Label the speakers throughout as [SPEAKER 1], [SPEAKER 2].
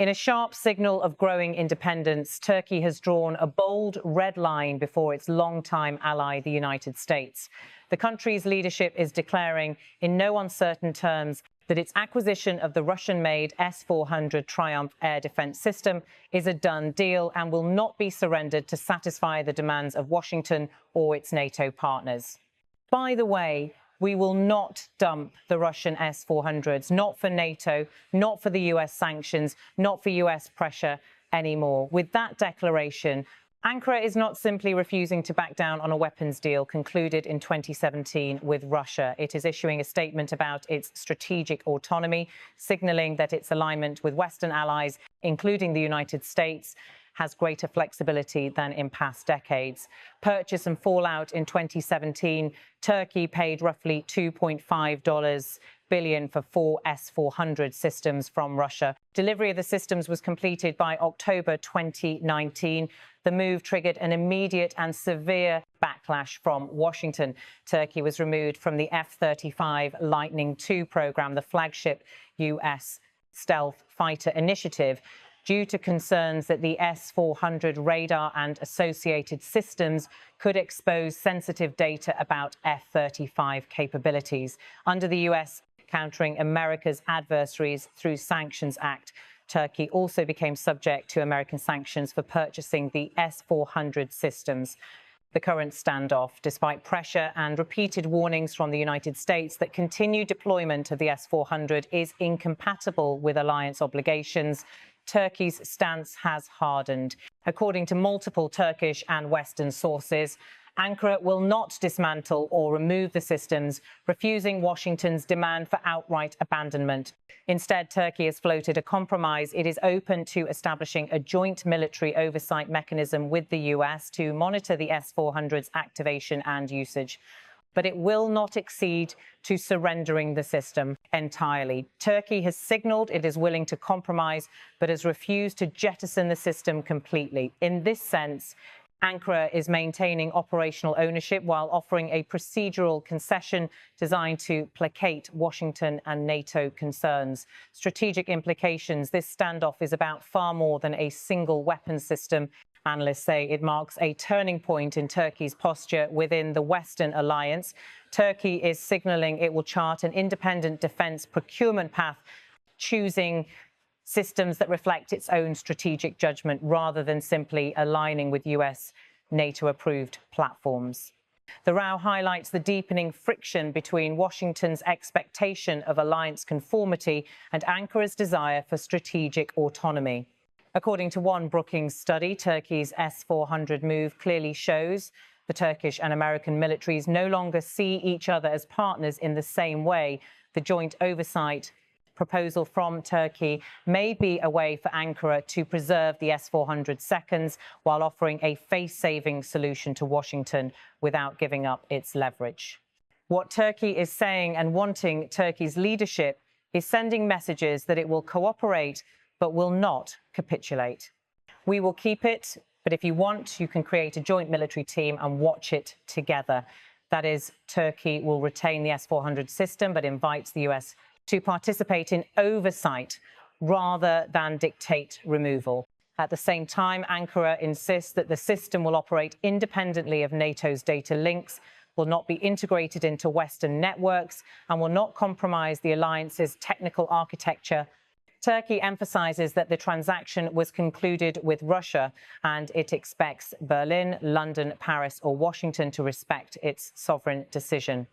[SPEAKER 1] In a sharp signal of growing independence, Turkey has drawn a bold red line before its longtime ally, the United States. The country's leadership is declaring in no uncertain terms that its acquisition of the Russian-made S-400 Triumph air defense system is a done deal and will not be surrendered to satisfy the demands of Washington or its NATO partners. By the way, we will not dump the Russian S-400s, not for NATO, not for the US sanctions, not for US pressure anymore. With that declaration, Ankara is not simply refusing to back down on a weapons deal concluded in 2017 with Russia. It is issuing a statement about its strategic autonomy, signaling that its alignment with Western allies, including the United States, has greater flexibility than in past decades. Purchase and fallout in 2017, Turkey paid roughly $2.5 billion for 4 S-400 systems from Russia. Delivery of the systems was completed by October 2019. The move triggered an immediate and severe backlash from Washington. Turkey was removed from the F-35 Lightning II program, the flagship U.S. stealth fighter initiative, due to concerns that the S-400 radar and associated systems could expose sensitive data about F-35 capabilities. Under the U.S. Countering America's Adversaries Through Sanctions Act, Turkey also became subject to American sanctions for purchasing the S-400 systems. The current standoff, despite pressure and repeated warnings from the United States that continued deployment of the S-400 is incompatible with alliance obligations, Turkey's stance has hardened. According to multiple Turkish and Western sources, Ankara will not dismantle or remove the systems, refusing Washington's demand for outright abandonment. Instead, Turkey has floated a compromise. It is open to establishing a joint military oversight mechanism with the US to monitor the S-400's activation and usage. But it will not accede to surrendering the system entirely. Turkey has signaled it is willing to compromise, but has refused to jettison the system completely. In this sense, Ankara is maintaining operational ownership while offering a procedural concession designed to placate Washington and NATO concerns. Strategic implications: this standoff is about far more than a single weapons system. Analysts say it marks a turning point in Turkey's posture within the Western alliance. Turkey is signaling it will chart an independent defense procurement path, choosing systems that reflect its own strategic judgment rather than simply aligning with US NATO-approved platforms. The row highlights the deepening friction between Washington's expectation of alliance conformity and Ankara's desire for strategic autonomy. According to one Brookings study, Turkey's S-400 move clearly shows the Turkish and American militaries no longer see each other as partners in the same way. The joint oversight proposal from Turkey may be a way for Ankara to preserve the S-400 seconds while offering a face-saving solution to Washington without giving up its leverage. What Turkey is saying and wanting Turkey's leadership is sending messages that it will cooperate but will not capitulate. We will keep it, but if you want, you can create a joint military team and watch it together. That is, Turkey will retain the S-400 system but invites the US to participate in oversight rather than dictate removal. At the same time, Ankara insists that the system will operate independently of NATO's data links, will not be integrated into Western networks, and will not compromise the alliance's technical architecture. Turkey emphasizes that the transaction was concluded with Russia, and it expects Berlin, London, Paris, or Washington to respect its sovereign decision.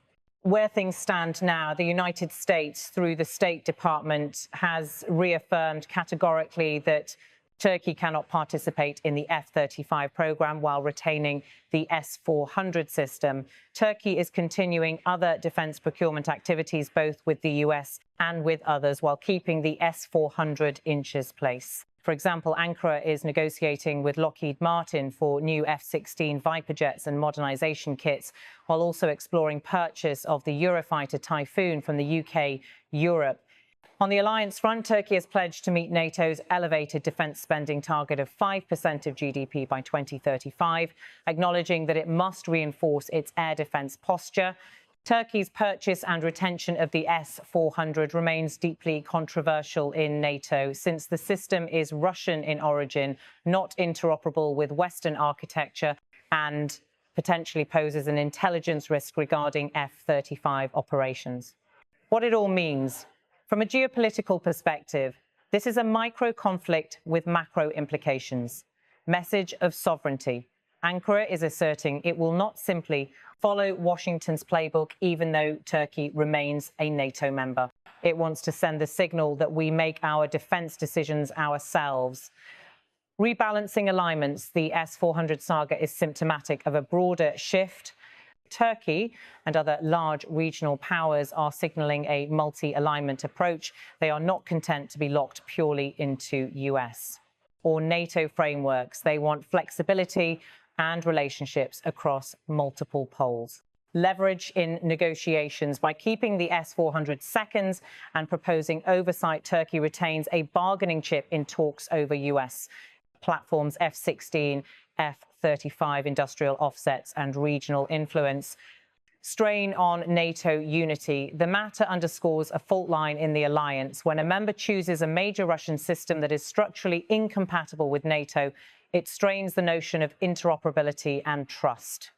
[SPEAKER 1] Where things stand now, the United States, through the State Department, has reaffirmed categorically that Turkey cannot participate in the F-35 program while retaining the S-400 system. Turkey is continuing other defense procurement activities, both with the US and with others, while keeping the S-400 in its place. For example, Ankara is negotiating with Lockheed Martin for new F-16 Viper jets and modernization kits, while also exploring purchase of the Eurofighter Typhoon from the UK, Europe. On the alliance front, Turkey has pledged to meet NATO's elevated defense spending target of 5% of GDP by 2035, acknowledging that it must reinforce its air defense posture. Turkey's purchase and retention of the S-400 remains deeply controversial in NATO, since the system is Russian in origin, not interoperable with Western architecture, and potentially poses an intelligence risk regarding F-35 operations. What it all means. From a geopolitical perspective, this is a micro-conflict with macro implications. Message of sovereignty. Ankara is asserting it will not simply follow Washington's playbook, even though Turkey remains a NATO member. It wants to send the signal that we make our defense decisions ourselves. Rebalancing alignments, the S-400 saga is symptomatic of a broader shift. Turkey and other large regional powers are signaling a multi-alignment approach. They are not content to be locked purely into US or NATO frameworks. They want flexibility and relationships across multiple poles. Leverage in negotiations. By keeping the S-400 seconds and proposing oversight, Turkey retains a bargaining chip in talks over US platforms, F-16, F-35 industrial offsets and regional influence. Strain on NATO unity. The matter underscores a fault line in the alliance. When a member chooses a major Russian system that is structurally incompatible with NATO, it strains the notion of interoperability and trust.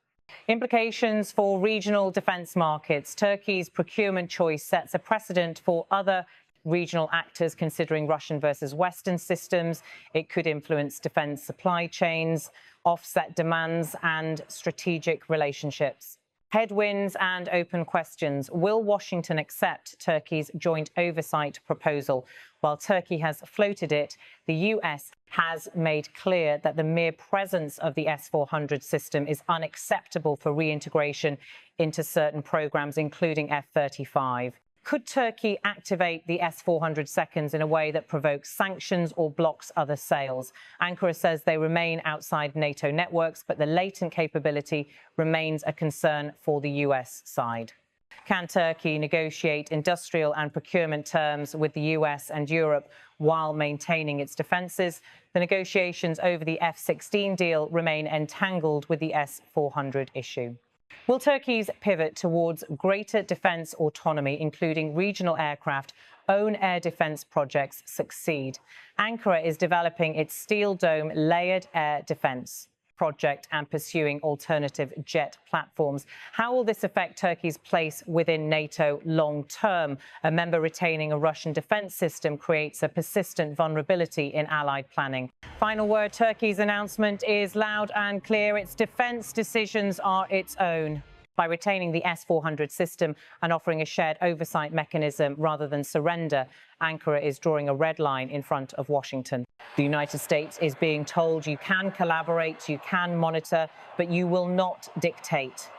[SPEAKER 1] Implications for regional defense markets. Turkey's procurement choice sets a precedent for other regional actors considering Russian versus Western systems. It could influence defense supply chains, offset demands, and strategic relationships. Headwinds and open questions. Will Washington accept Turkey's joint oversight proposal? While Turkey has floated it, the US has made clear that the mere presence of the S-400 system is unacceptable for reintegration into certain programs, including F-35. Could Turkey activate the S-400 seconds in a way that provokes sanctions or blocks other sales? Ankara says they remain outside NATO networks, but the latent capability remains a concern for the US side. Can Turkey negotiate industrial and procurement terms with the US and Europe while maintaining its defences? The negotiations over the F-16 deal remain entangled with the S-400 issue. Will Turkey's pivot towards greater defence autonomy, including regional aircraft, own air defence projects, succeed? Ankara is developing its Steel Dome layered air defence project and pursuing alternative jet platforms. How will this affect Turkey's place within NATO long term? A member retaining a Russian defence system creates a persistent vulnerability in allied planning. Final word, Turkey's announcement is loud and clear. Its defence decisions are its own. By retaining the S-400 system and offering a shared oversight mechanism rather than surrender, Ankara is drawing a red line in front of Washington. The United States is being told you can collaborate, you can monitor, but you will not dictate.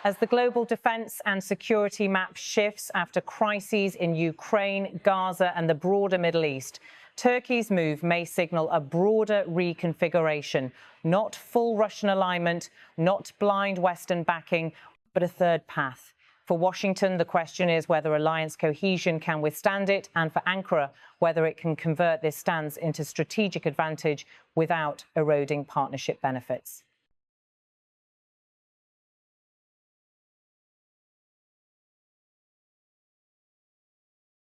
[SPEAKER 1] As the global defence and security map shifts after crises in Ukraine, Gaza and the broader Middle East, Turkey's move may signal a broader reconfiguration, not full Russian alignment, not blind Western backing, but a third path. For Washington, the question is whether alliance cohesion can withstand it, and for Ankara, whether it can convert this stance into strategic advantage without eroding partnership benefits.